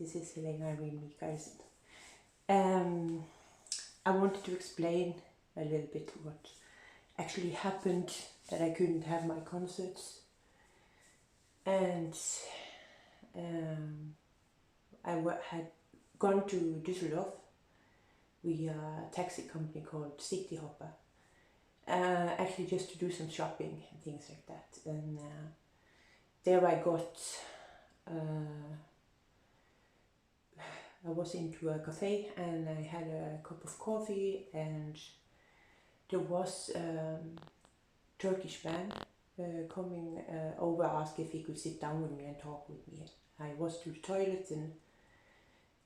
This is Helena Michaelsen. I wanted to explain a little bit what actually happened, that I couldn't have my concerts. And I had gone to Düsseldorf via a taxi company called City Hopper, actually just to do some shopping and things like that. And there I got, I was into a cafe and I had a cup of coffee, and there was a Turkish man coming over, asked if he could sit down with me and talk with me. I was to the toilet,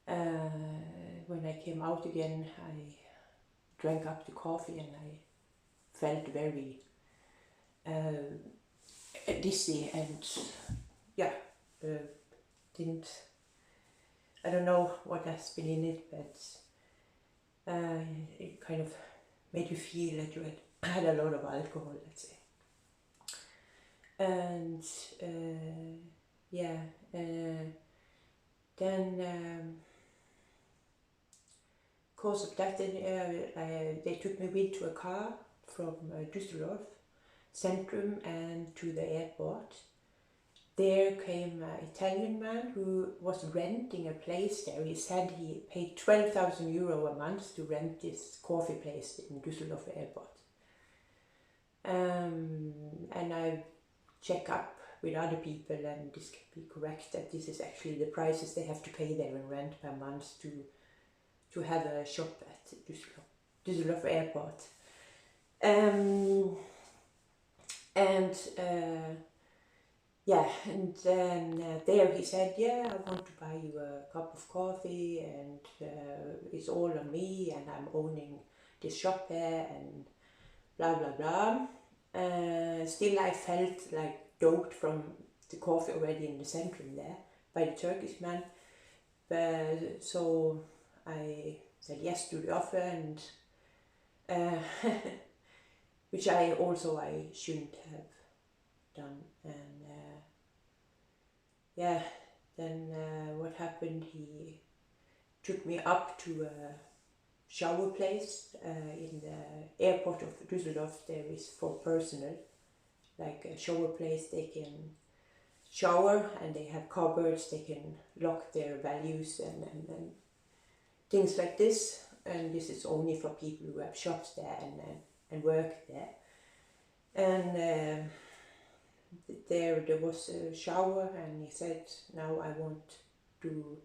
and when I came out again, I drank up the coffee and I felt very dizzy, and I don't know what has been in it, but it kind of made you feel that you had a lot of alcohol, let's say. And then because of that, they took me with to a car from Düsseldorf Centrum and to the airport. There came an Italian man who was renting a place there. He said he paid 12,000 euro a month to rent this coffee place in Düsseldorf airport. And I check up with other people, and this can be correct, that this is actually the prices they have to pay there in rent per month to have a shop at Düsseldorf airport. And then there he said, I want to buy you a cup of coffee, and it's all on me, and I'm owning this shop there, and blah blah blah. Still I felt like doped from the coffee already in the centrum there by the Turkish man. So I said yes to the offer, and which I shouldn't have done. And then what happened, he took me up to a shower place in the airport of Düsseldorf. There is for personnel, like a shower place. They can shower, and they have cupboards, they can lock their values and things like this. And this is only for people who have shops there and work there. And there was a shower, and he said, now I want to,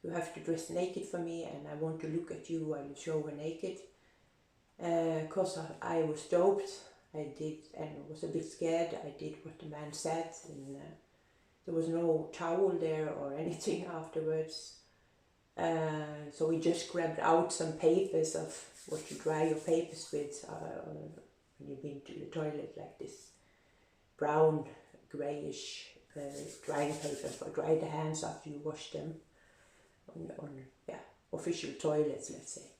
you have to dress naked for me, and I want to look at you while you shower naked. Because I was doped, I did, and was a bit scared. I did what the man said, and there was no towel there or anything afterwards. So we just grabbed out some papers of what you dry your papers with when you've been to the toilet, like this brown, greyish drying paper for dry the hands after you wash them on official toilets, let's say.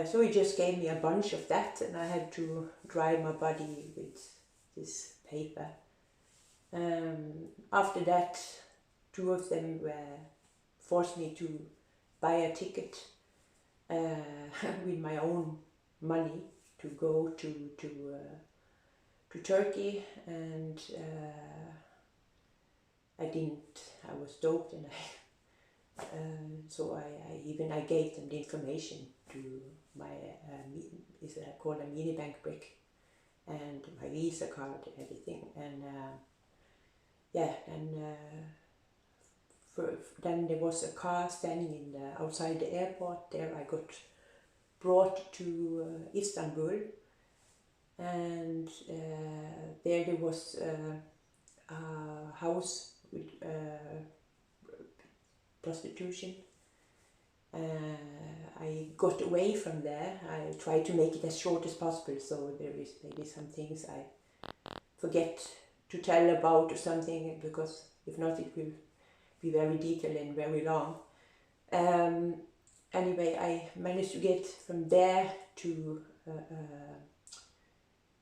So he just gave me a bunch of that, and I had to dry my body with this paper. After that, two of them forced me to buy a ticket with my own money to go to Turkey, and I didn't. I was doped, and so I gave them the information to my is called a mini bank brick, and my Visa card and everything, and then there was a car standing outside the airport. There I got brought to Istanbul, and there was a house with prostitution. I got away from there. I tried to make it as short as possible, so there is maybe some things I forget to tell about or something, because if not it will be very detailed and very long. Anyway, I managed to get from there to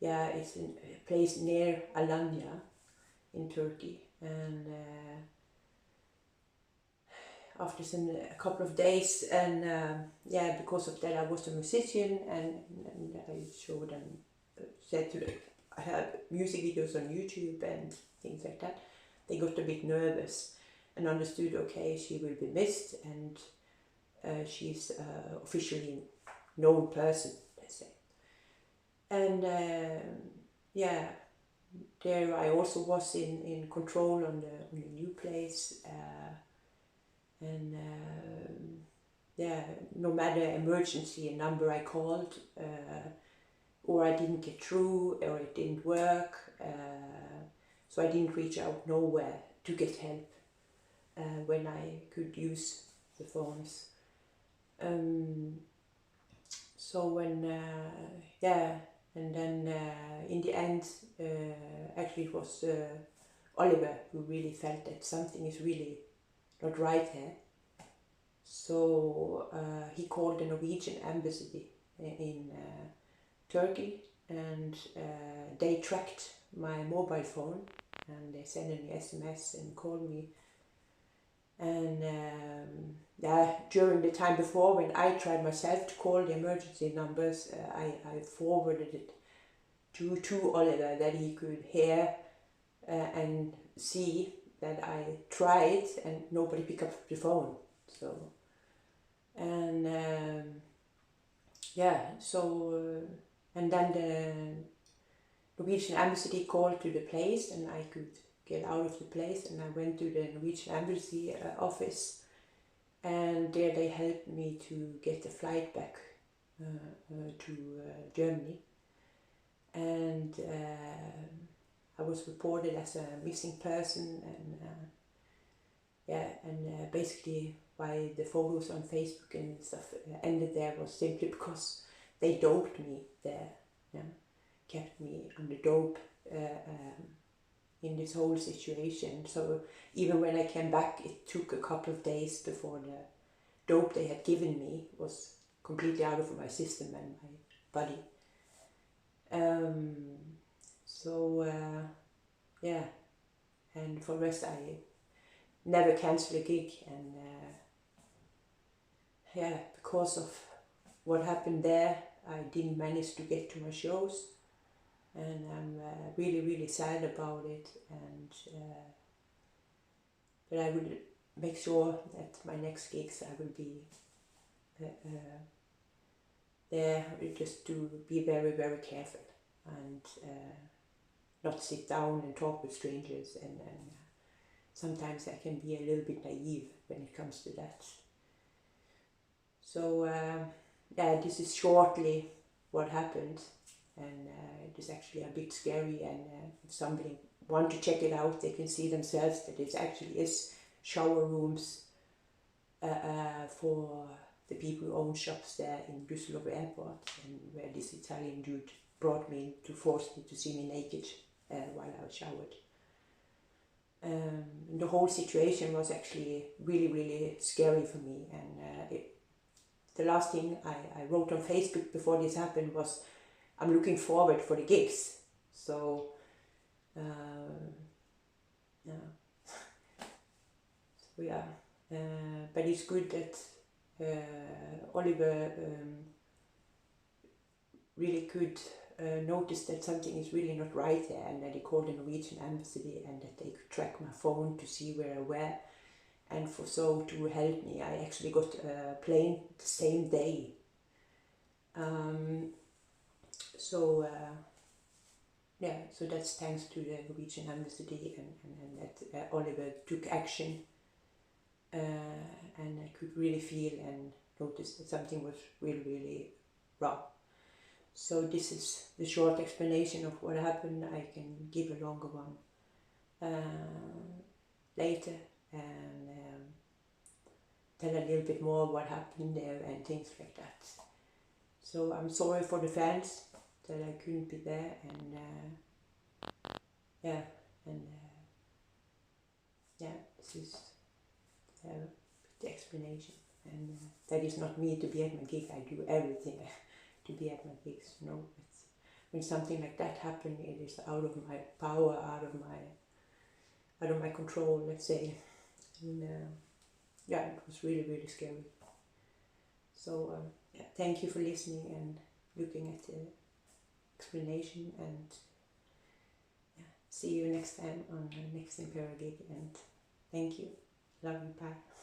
it's a place near Alanya in Turkey, and after a couple of days, and yeah, because of that I was a musician, and I showed them, said to them, I have music videos on YouTube and things like that. They got a bit nervous and understood, okay, she will be missed, and she's officially known person, let's say. And yeah, there I also was in control on the new place, and yeah, no matter emergency number I called, or I didn't get through, or it didn't work, so I didn't reach out nowhere to get help when I could use the phones. So when yeah, and then in the end, actually it was Oliver who really felt that something is really not right here. So he called the Norwegian embassy in Turkey, and they tracked my mobile phone, and they sent me SMS and called me. And yeah, during the time before, when I tried myself to call the emergency numbers, I forwarded it to Oliver, that he could hear and see that I tried, and nobody picked up the phone. So, and yeah, so and then the Norwegian embassy called to the place, and I could get out of the place, and I went to the Norwegian embassy office, and there they helped me to get a flight back to Germany, and I was reported as a missing person, and yeah, and basically why the photos on Facebook and stuff ended there was simply because they doped me there, yeah, kept me under dope in this whole situation. So even when I came back, it took a couple of days before the dope they had given me was completely out of my system and my body. So yeah, and for the rest I never cancelled a gig, and yeah, because of what happened there, I didn't manage to get to my shows, and I'm really, really sad about it, and but I will make sure that my next gigs I will be there, just to be very, very careful, and not sit down and talk with strangers, and sometimes I can be a little bit naive when it comes to that. So yeah, this is shortly what happened, and it is actually a bit scary, and if somebody want to check it out, they can see themselves that it actually is shower rooms for the people who own shops there in Düsseldorf airport, and where this Italian dude brought me in to force me to see me naked while I was showered. And the whole situation was actually really, really scary for me, and the last thing I wrote on Facebook before this happened was, I'm looking forward for the gigs. So yeah, so yeah, but it's good that Oliver really could notice that something is really not right there, and that he called the Norwegian embassy, and that they could track my phone to see where I were, and for so to help me. I actually got a plane the same day. So yeah, so that's thanks to the Norwegian embassy, and that Oliver took action, and I could really feel and notice that something was really, really wrong. So this is the short explanation of what happened. I can give a longer one later, and tell a little bit more what happened there and things like that. So I'm sorry for the fans that I couldn't be there, and yeah, and yeah, this is the explanation, and that is not me to be at my gig. I do everything to be at my gigs. No, it's, when something like that happens, it is out of my power, out of my control, let's say. And yeah, it was really, really scary. So yeah, thank you for listening and looking at the explanation, and yeah, see you next time on the next Imperial Gig, and thank you. Love you, bye.